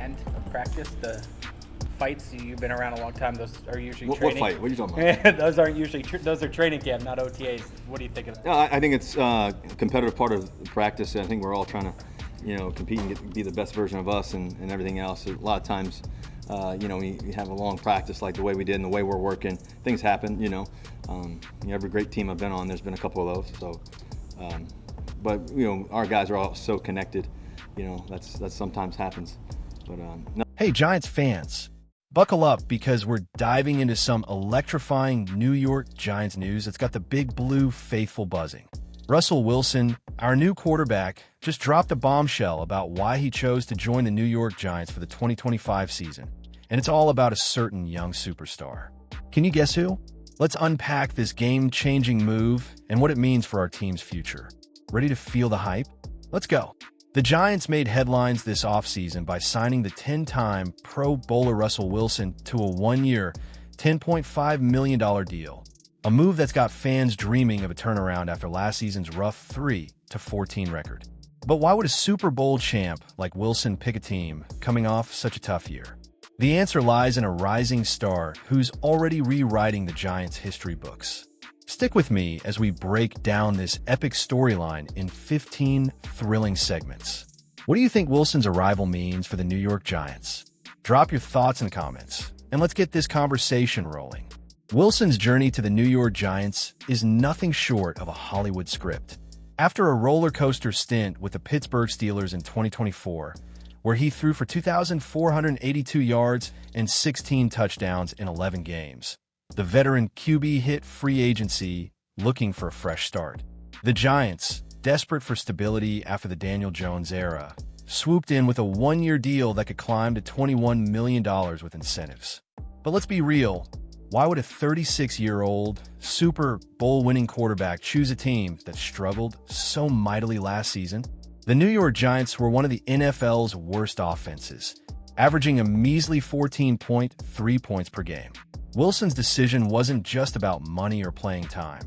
end of practice? The fights, you've been around a long time. Those are usually What training. fight? What are you talking about? Those aren't usually those are training camp, not OTAs. What do you think of that? No, I think it's a competitive part of the practice. I think we're all trying to, compete and be the best version of us and everything else. A lot of times, we have a long practice like the way we did and the way we're working. Things happen, every great team I've been on, there's been a couple of those. So, but our guys are all so connected. That sometimes happens. But no. Hey, Giants fans, buckle up because we're diving into some electrifying New York Giants news that's got the Big Blue faithful buzzing. Russell Wilson, our new quarterback, just dropped a bombshell about why he chose to join the New York Giants for the 2025 season, and it's all about a certain young superstar. Can you guess who? Let's unpack this game-changing move and what it means for our team's future. Ready to feel the hype? Let's go. The Giants made headlines this offseason by signing the 10-time Pro Bowler Russell Wilson to a one-year, $10.5 million deal, a move that's got fans dreaming of a turnaround after last season's rough 3-14 record. But why would a Super Bowl champ like Wilson pick a team coming off such a tough year? The answer lies in a rising star who's already rewriting the Giants' history books. Stick with me as we break down this epic storyline in 15 thrilling segments. What do you think Wilson's arrival means for the New York Giants? Drop your thoughts in the comments, and let's get this conversation rolling. Wilson's journey to the New York Giants is nothing short of a Hollywood script. After a roller coaster stint with the Pittsburgh Steelers in 2024, where he threw for 2,482 yards and 16 touchdowns in 11 games, the veteran QB hit free agency looking for a fresh start. The Giants, desperate for stability after the Daniel Jones era, swooped in with a one-year deal that could climb to $21 million with incentives. But let's be real, why would a 36-year-old Super Bowl-winning quarterback choose a team that struggled so mightily last season? The New York Giants were one of the NFL's worst offenses, averaging a measly 14.3 points per game. Wilson's decision wasn't just about money or playing time.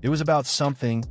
It was about something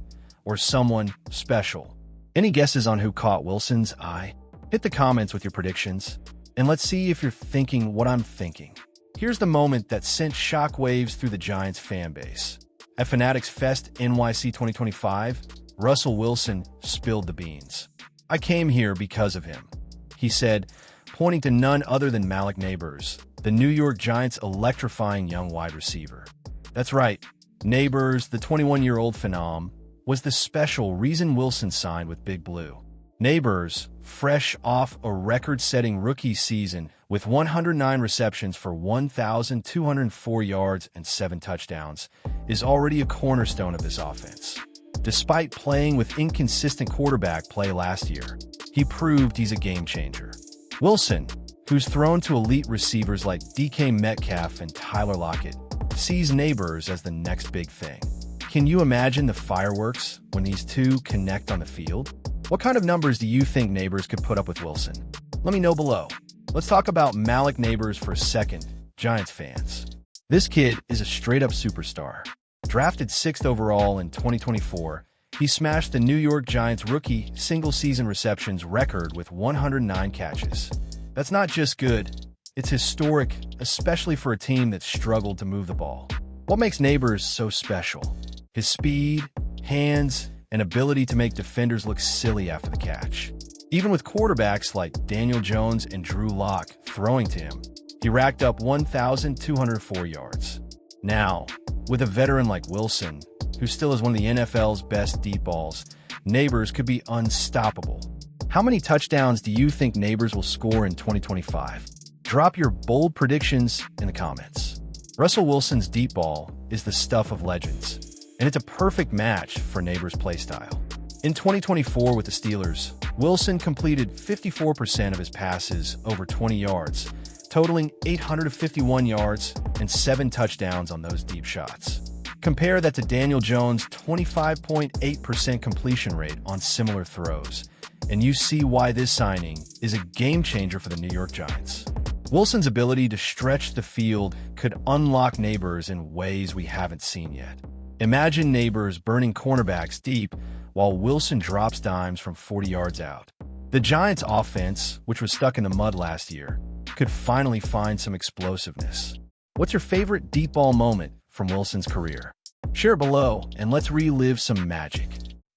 or someone special. Any guesses on who caught Wilson's eye? Hit the comments with your predictions, and let's see if you're thinking what I'm thinking. Here's the moment that sent shockwaves through the Giants fan base. At Fanatics Fest NYC 2025, Russell Wilson spilled the beans. "I came here because of him," he said, pointing to none other than Malak Neighbors, the New York Giants' electrifying young wide receiver. That's right, Neighbors, the 21-year-old phenom, was the special reason Wilson signed with Big Blue. Neighbors, fresh off a record-setting rookie season with 109 receptions for 1,204 yards and 7 touchdowns, is already a cornerstone of this offense. Despite playing with inconsistent quarterback play last year, he proved he's a game-changer. Wilson, who's thrown to elite receivers like DK Metcalf and Tyler Lockett, sees Neighbors as the next big thing. Can you imagine the fireworks when these two connect on the field? What kind of numbers do you think Neighbors could put up with Wilson? Let me know below. Let's talk about Malak Neighbors for a second, Giants fans. This kid is a straight-up superstar. Drafted 6th overall in 2024, he smashed the New York Giants rookie single-season receptions record with 109 catches. That's not just good, it's historic, especially for a team that struggled to move the ball. What makes Neighbors so special? His speed, hands, and ability to make defenders look silly after the catch. Even with quarterbacks like Daniel Jones and Drew Lock throwing to him, he racked up 1,204 yards. Now, with a veteran like Wilson, who still is one of the NFL's best deep balls, Neighbors could be unstoppable. How many touchdowns do you think Neighbors will score in 2025? Drop your bold predictions in the comments. Russell Wilson's deep ball is the stuff of legends, and it's a perfect match for Neighbors' playstyle. In 2024 with the Steelers, Wilson completed 54% of his passes over 20 yards, totaling 851 yards and 7 touchdowns on those deep shots. Compare that to Daniel Jones' 25.8% completion rate on similar throws, and you see why this signing is a game-changer for the New York Giants. Wilson's ability to stretch the field could unlock Neighbors in ways we haven't seen yet. Imagine Neighbors burning cornerbacks deep while Wilson drops dimes from 40 yards out. The Giants' offense, which was stuck in the mud last year, could finally find some explosiveness. What's your favorite deep ball moment from Wilson's career? Share it below, and let's relive some magic.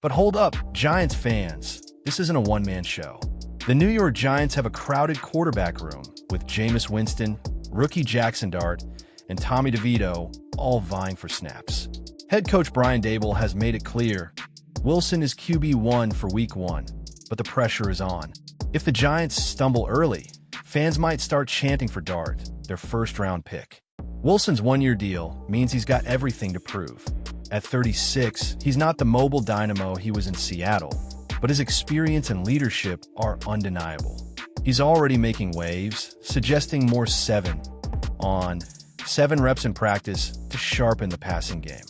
But hold up, Giants fans, this isn't a one-man show. The New York Giants have a crowded quarterback room with Jameis Winston, rookie Jackson Dart, and Tommy DeVito all vying for snaps. Head coach Brian Daboll has made it clear Wilson is QB1 for Week 1, but the pressure is on. If the Giants stumble early, fans might start chanting for Dart, their first-round pick. Wilson's one-year deal means he's got everything to prove. At 36, he's not the mobile dynamo he was in Seattle, but his experience and leadership are undeniable. He's already making waves, suggesting more 7 reps in practice to sharpen the passing game,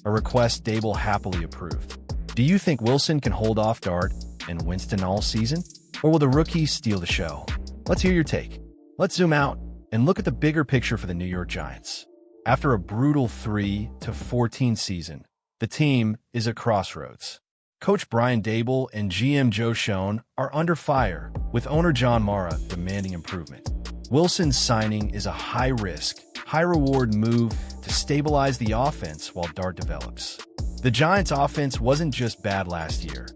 a request Daboll happily approved. Do you think Wilson can hold off Dart and Winston all season, or will the rookie steal the show? Let's hear your take. Let's zoom out and look at the bigger picture for the New York Giants. After a brutal 3-14 season, the team is at crossroads. Coach Brian Daboll and GM Joe Schoen are under fire, with owner John Mara demanding improvement. Wilson's signing is a high-risk, high-reward move to stabilize the offense while Dart develops. The Giants' offense wasn't just bad last year.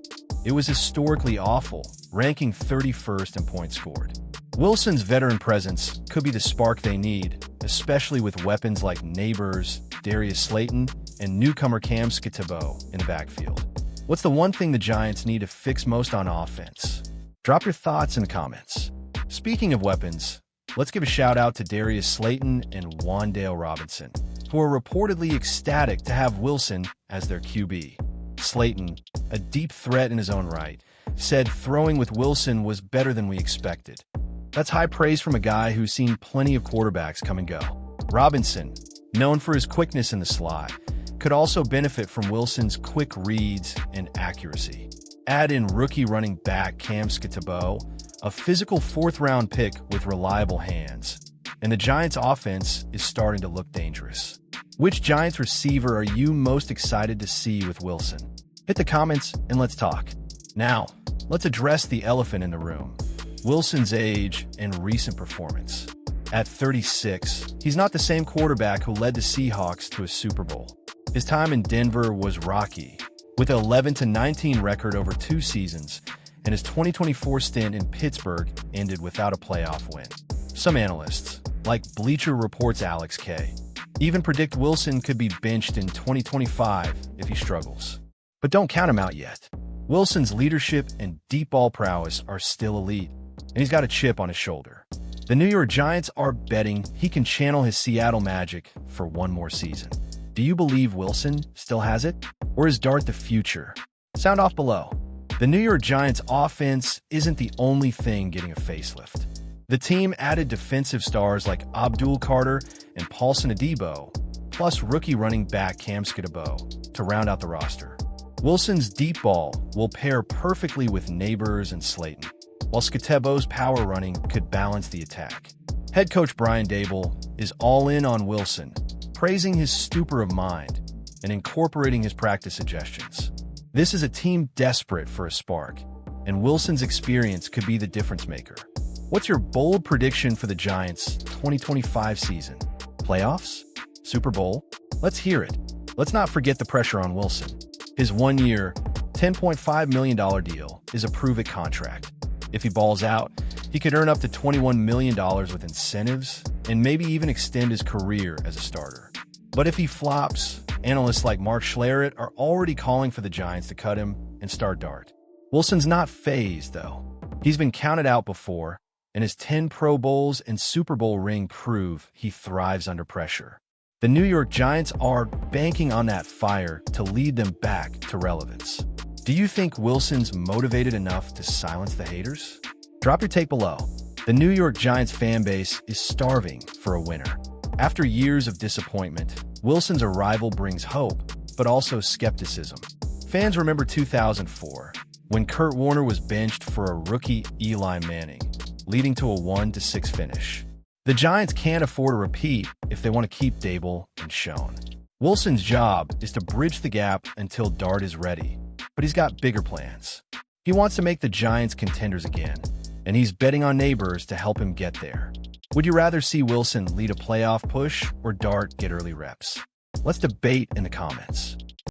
It was historically awful, ranking 31st in points scored. Wilson's veteran presence could be the spark they need, especially with weapons like Neighbors, Darius Slayton, and newcomer Cam Skattebo in the backfield. What's the one thing the Giants need to fix most on offense? Drop your thoughts in the comments. Speaking of weapons, let's give a shout out to Darius Slayton and Wan'Dale Robinson, who are reportedly ecstatic to have Wilson as their QB. Slayton, a deep threat in his own right, said throwing with Wilson was better than we expected. That's high praise from a guy who's seen plenty of quarterbacks come and go. Robinson, known for his quickness in the slot, could also benefit from Wilson's quick reads and accuracy. Add in rookie running back Cam Skattebo, a physical fourth-round pick with reliable hands, and the Giants' offense is starting to look dangerous. Which Giants receiver are you most excited to see with Wilson? Hit the comments and let's talk. Now, let's address the elephant in the room: Wilson's age and recent performance. At 36, he's not the same quarterback who led the Seahawks to a Super Bowl. His time in Denver was rocky, with an 11-19 record over 2 seasons, and his 2024 stint in Pittsburgh ended without a playoff win. Some analysts, like Bleacher Report's Alex K., even predict Wilson could be benched in 2025 if he struggles. But don't count him out yet. Wilson's leadership and deep ball prowess are still elite, and he's got a chip on his shoulder. The New York Giants are betting he can channel his Seattle magic for one more season. Do you believe Wilson still has it? Or is Dart the future? Sound off below. The New York Giants offense isn't the only thing getting a facelift. The team added defensive stars like Abdul Carter and Paulson Adebo, plus rookie running back Cam Skattebo to round out the roster. Wilson's deep ball will pair perfectly with Neighbors and Slayton, while Skattebo's power running could balance the attack. Head coach Brian Daboll is all in on Wilson, praising his stupor of mind and incorporating his practice suggestions. This is a team desperate for a spark, and Wilson's experience could be the difference maker. What's your bold prediction for the Giants' 2025 season? Playoffs? Super Bowl? Let's hear it. Let's not forget the pressure on Wilson. His one-year, $10.5 million deal is a prove-it contract. If he balls out, he could earn up to $21 million with incentives and maybe even extend his career as a starter. But if he flops, analysts like Mark Schlereth are already calling for the Giants to cut him and start Dart. Wilson's not phased, though. He's been counted out before, and his 10 Pro Bowls and Super Bowl ring prove he thrives under pressure. The New York Giants are banking on that fire to lead them back to relevance. Do you think Wilson's motivated enough to silence the haters? Drop your take below. The New York Giants fan base is starving for a winner. After years of disappointment, Wilson's arrival brings hope, but also skepticism. Fans remember 2004, when Kurt Warner was benched for a rookie Eli Manning, leading to a 1-6 finish. The Giants can't afford a repeat if they want to keep Daboll and Schoen. Wilson's job is to bridge the gap until Dart is ready, but he's got bigger plans. He wants to make the Giants contenders again, and he's betting on Neighbors to help him get there. Would you rather see Wilson lead a playoff push or Dart get early reps? Let's debate in the comments.